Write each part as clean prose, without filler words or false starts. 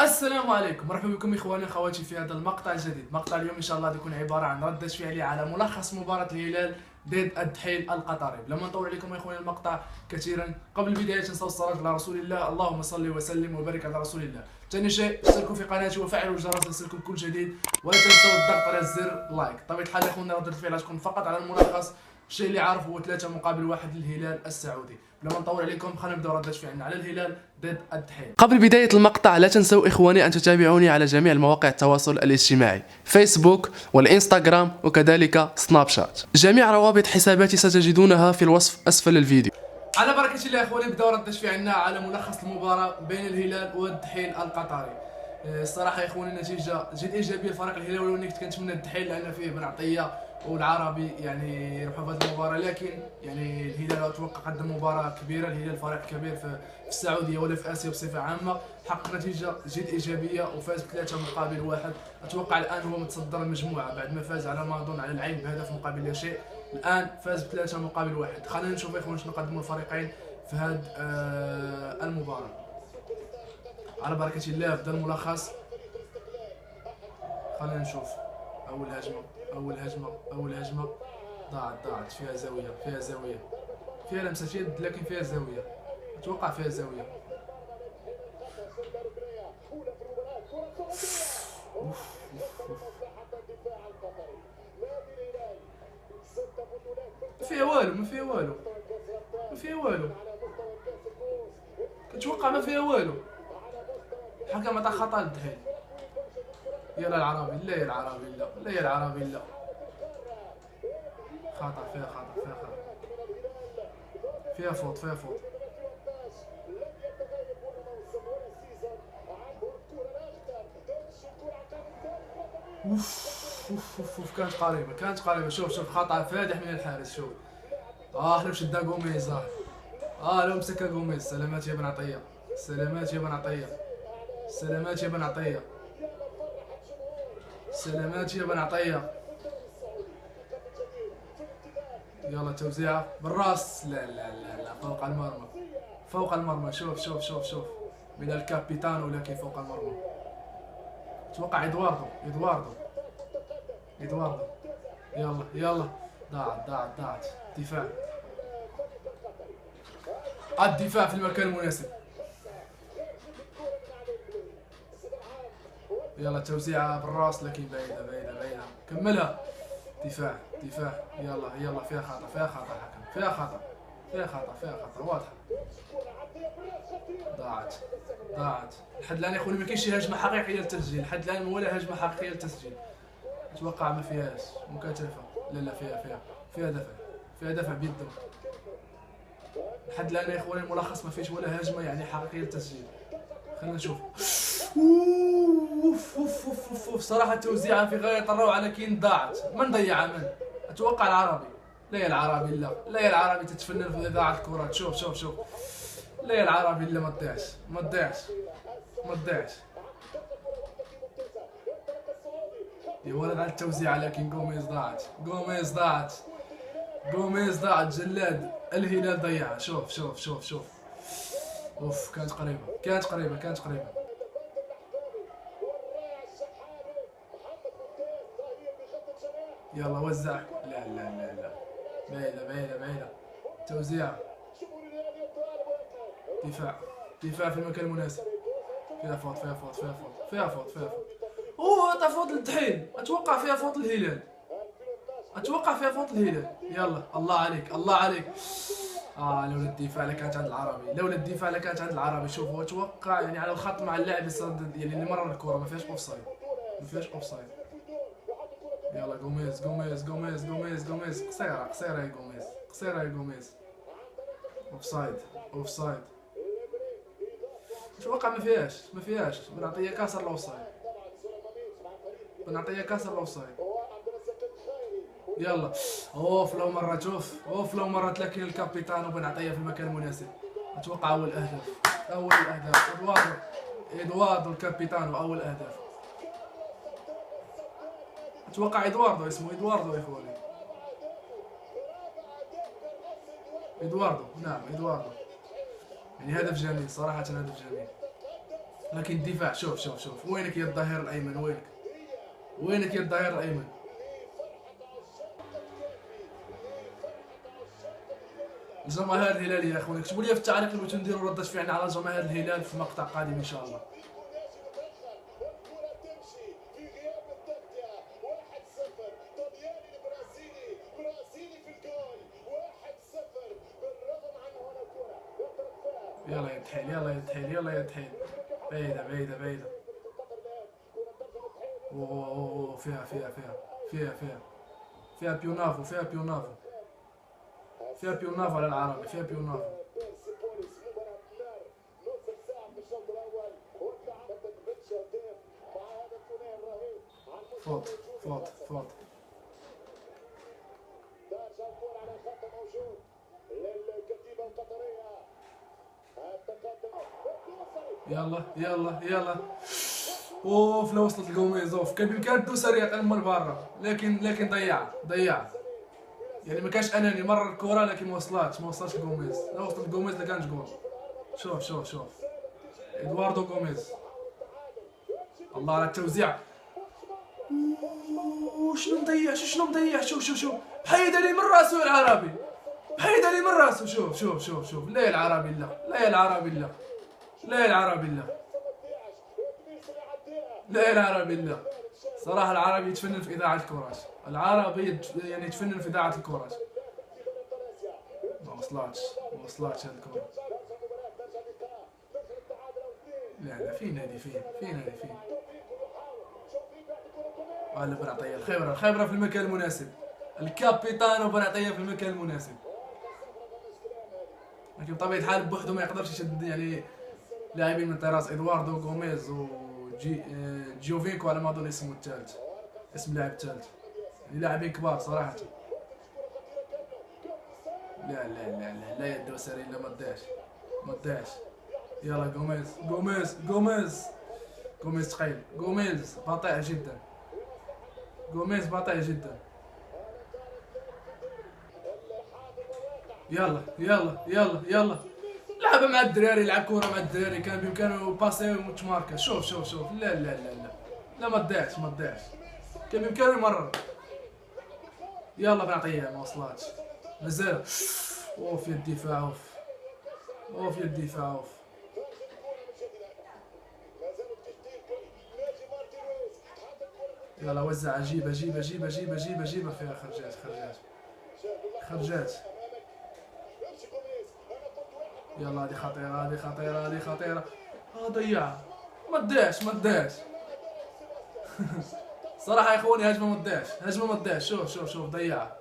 السلام عليكم، مرحبا بكم اخواني واخواتي في هذا المقطع الجديد. مقطع اليوم ان شاء الله يكون عباره عن ردة فعلي على ملخص مباراة الهلال ضد الدحيل القطري. لما نطول عليكم اخواني المقطع كثيرا، قبل البدايه نصلوا الصلاه على رسول الله، اللهم صل وسلم وبارك على رسول الله. ثاني شيء اشتركوا في قناتي وفعلوا الجرس ليصلكم كل جديد، ولا تنسوا الضغط على زر لايك. طبيعه الحال يا اخواننا ردة الفعل تكون فقط على الملخص. الشيء اللي عارف هو 3-1 للهلال السعودي. بلا ما نطول عليكم خلينا نبداو ردة فعلنا على الهلال ضد الدحيل. قبل بداية المقطع لا تنسوا إخواني أن تتابعوني على جميع المواقع التواصل الاجتماعي، فيسبوك والإنستغرام وكذلك سناب شات. جميع روابط حساباتي ستجدونها في الوصف أسفل الفيديو. على بركة الله إخواني نبداو ردة فعلنا على ملخص المباراة بين الهلال والدحيل القطري. الصراحة يا إخواني النتيجة جد إيجابية لفريق الهلال، ولو أني كنت كنتمنى الدحيل لأن فيه بن عطية والعربي يعني يربحوا في هذه المباراه، لكن يعني الهلال اتوقع قدم مباراه كبيره. الهلال فريق كبير في السعوديه ولا في اسيا بصفه عامه، حقق نتيجه جد ايجابيه وفاز ب3-1. اتوقع الان هو متصدر المجموعه بعد ما فاز على ما اظن على العين بهدف مقابل لا شيء. الان فاز ب3-1. خلينا نشوف اخوان شنو قدموا الفريقين في هذه المباراه. على بركه الله بدا الملخص. خلينا نشوف اول هجمه ضاعت فيها زاويه فيها لمسه يد، لكن فيها زاويه، اتوقع فيها زاويه. ما فيها والو كنتوقع ما فيها والو. الحكم عطى خطا للدحيل. يلا العربي، لا يا العربي، لا يا العربي، لا خطا، فيها فوت. كانت قريبه. شوف خطا فادح من الحارس. شوف لو شدا غوميز، لو مسكها غوميز. سلامات يا بن عطيه، سلامات يا بن عطيه. يلا توزيعه بالراس. لا فوق المرمى. شوف من الكابيتان، ولكن فوق المرمى. اتوقع ادواردو. يلا ضاعت. الدفاع في المكان المناسب. يلا توزيعه بالراس، لكن بعيدة. كملها. دفاع. يلا فيها خطأ حكم. فيها خطأ واضحة. ضاعت. لحد الآن يا اخواني ما كاينش شي هجمة حقيقية للتسجيل، لحد الآن ولا هجمة حقيقية للتسجيل. اتوقع ما فيهاش مكاتفة. لا فيها دفع بيده. لحد الآن يا اخواني الملخص ما فيش ولا هجمة يعني حقيقية للتسجيل. خلينا نشوف. صراحة توزيعها في غاية الروعة، لكن ضاعت. من ضيعها؟ من؟ اتوقع العربي. لا يا العربي تتفنن في اذاعة الكرات. شوف لا يا العربي، لا ما تضيعش. يا ولد على التوزيع، لكن غوميز ضاعت. جلاد الهلال ضيعها. شوف كانت قريبة. يلا وزع. لا بعيدة. توزيع. دفاع في المكان المناسب. فيها فوت. عطى فوت للدحيل. اتوقع فيها فوت الهلال. يلا الله عليك. لولا الدفاع لكانت عند العربي. شوف هو اتوقع يعني على الخط مع اللاعب يعني اللي مرر الكرة. ما فيهاش اوفسايد. يلا غوميز. قصيرة يا غوميز. اوفسايد. اتوقع ما فيهاش. بن عطية كاسر الاوفسايد. يلا لو مرت لكن الكابيتان وبن عطية في المكان المناسب. اتوقع اول اهداف ادواردو الكابيتان. اول اهداف اتوقع ادواردو، اسمه ادواردو يا اخواني. نعم ادواردو. يعني هدف جميل صراحة، هدف جميل. لكن الدفاع شوف شوف شوف، وينك يا الظهير الايمن؟ وينك؟ وينك يا الظهير الايمن؟ الجماهير الهلاليه يا اخواني كتبوا لي في التعليق اللي بغيتو نديروا ردة فعل على جماهير الهلال في مقطع قادم ان شاء الله. يلا يا تحيل، يلا يا تحيل، يلا يا تحيل. بعيدة بعيدة بعيدة. اوه فيها بيونافو، فيها بيونافو، فيها بيونافو على العربي، فيها بيونافو. فوت فوت فوت. يلا يلا يلا. اوف لو وصلت لجوميز، اوف كان بامكان تدوس سريع من برا، لكن ضيع. يعني ما كانش اناني، مرر الكره لكن ما وصلتش لجوميز. لو وصلت لجوميز لكانت جول. شوف ادواردو غوميز. الله على التوزيع. شنو مضيع شوف حيد لي من راسو العربي، حيد لي من راسو. شوف لا العربي لا. صراحة العربي يتفنن في إذاعة الكرات، العربي يعني يتفنن في إذاعة الكرات. ما وصلاتش هاد الكرة. لا فين هادي، فين ولا بنعطيها الخبرة في المكان المناسب. الكابيتانو بنعطيها في المكان المناسب. لكن بطبيعة الحال بوحدو ما يقدرش يشد يعني لاعبين من طراز ادواردو غوميز و جيوفينكو على ما اظن اسمه الثالث، اسم اللاعب الثالث. يعني لاعبين كبار صراحة. لا يا الدوسري الا ما داش. يلا غوميز ثقيل، غوميز بطيء جدا. يلا لعبه مع الدراري، لعب كره مع الدراري، كان بامكانه باسي وتماركا. شوف لا ما داعش كان بامكانه يمرر. يلا بنعطيها، ما وصلاتش مازال. اوف يا الدفاع يلا وزع، جيبها فيها خرجات. يلا هذه خطيرة. ضيعها. ما داش. صراحة يا اخواني هجمة ما داش. شوف ضيعها.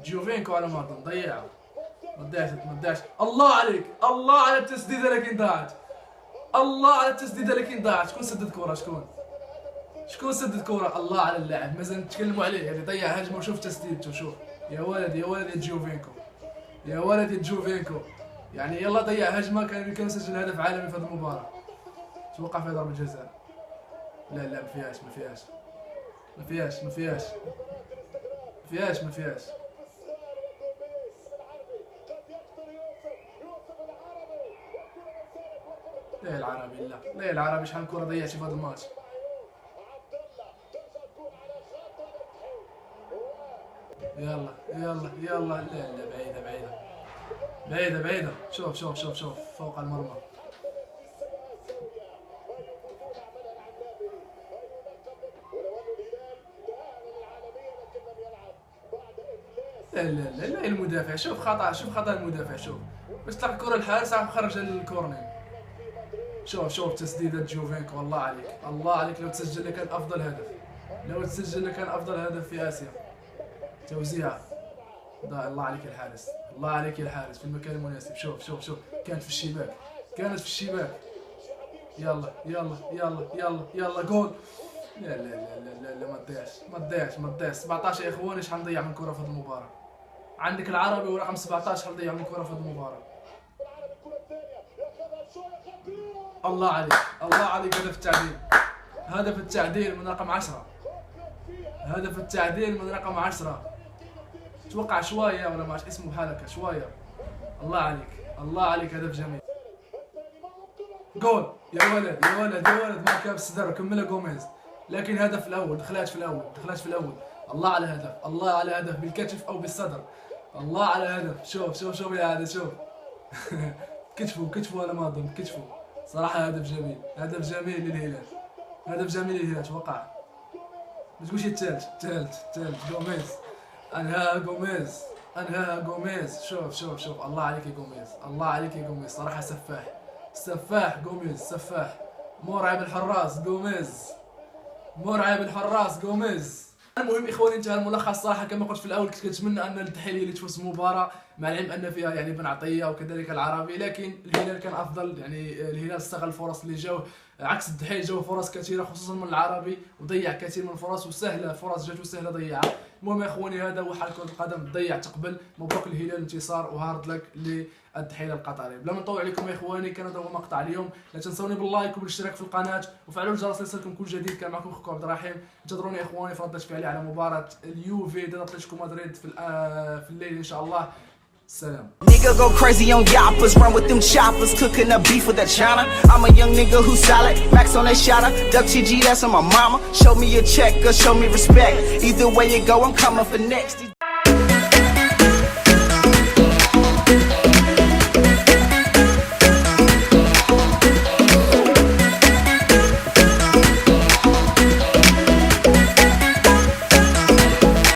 جيوفينكو على ما اظن ضيعها. ما داش. الله على التسديدة لكن ضاعت. شكون سدد كرة؟ شكون سدد كرة؟ الله على اللاعب، مازال نتكلموا عليه. يعني ضيع هجمة وشوف تسديدته. شوف يا ولد يا جيوفينكو. يعني يلا ضيع هجمة كان يمكن يسجل هدف عالمي في هذه المباراة. توقع فيها ضربة جزاء. لا ما فيهاش. لا العربي شحال كرة ضيعتي في هذا الماتش. يلا لا بعيدة. شوف فوق المرمى. لا المدافع. شوف خطأ المدافع. شوف باش تلقى الكرة الحارس عم خرج الكورنر. شوف تسديدة جيوفينكو. الله عليك لو تسجل لك كان أفضل هدف في آسيا. توزيع. الله عليك يا الحارس في المكان المناسب. شوف كانت في الشباك. يلا جول. لا ما تضيعش. 17 يا اخواني شحال نضيع من كره في هذه المباراه. عندك العربي ورقم 17 شحال ضيع من كره في هذه المباراه. الله عليك هدف التعديل من رقم 10. توقع شويه ولا ماش اسمه بحال هكا شويه. الله عليك هدف جميل. جول يا ولد يا ولد يا ولد، ما كان بالصدر كملها جوميز، لكن هدف الاول دخلات في الاول، دخلات في الاول. الله على هدف، الله على هدف بالكتف او بالصدر، الله على هدف. شوف شوف شوف يا هذا شوف كتفه كتفه انا ما اظن كتفه. صراحه هدف جميل، هدف جميل للهلال، هدف جميل للهلال. توقع ما تقولش الثالث، الثالث جوميز، انهاها جوميز، انهاها جوميز. شوف شوف شوف، الله عليك يا جوميز، الله عليك يا جوميز. صراحه سفاح، سفاح جوميز، سفاح. مرعب الحراس جوميز، مرعب الحراس جوميز. المهم اخواني، انتهى الملخص. صراحه كما قلت في الاول كنت كنتمنى ان الاتحاد اللي تفوز المباراه، مع العلم ان فيها يعني بن عطيه وكذلك العربي، لكن الهلال كان افضل. يعني الهلال استغل الفرص اللي جاو، عكس الدحيل جاو فرص كثيره خصوصا من العربي وضيع كثير من الفرص، وسهله فرص جاتو سهله ضيعها. المهم يا اخواني، هذا هو حال كره القدم، ضيع تقبل. مبروك للهلال الانتصار وهارد لك للدحيل القطري. بلا ما نطول عليكم يا اخواني، كان هذا هو مقطع اليوم. لا تنسوني باللايك وبالاشتراك في القناه وفعلوا الجرس ليصلكم كل جديد. كان معكم اخوكم عبد الرحيم. انتظروني يا اخواني في ردة فعلي على مباراه اليوفي ضد اتلتيكو مدريد في الليل ان شاء الله. Salam. Nigga go crazy on yappers, run with them choppers, cooking up beef with that China. I'm a young nigga who's solid, max on that shotter, duck GG, that's on my mama. Show me a check or show me respect. Either way you go, I'm coming for next.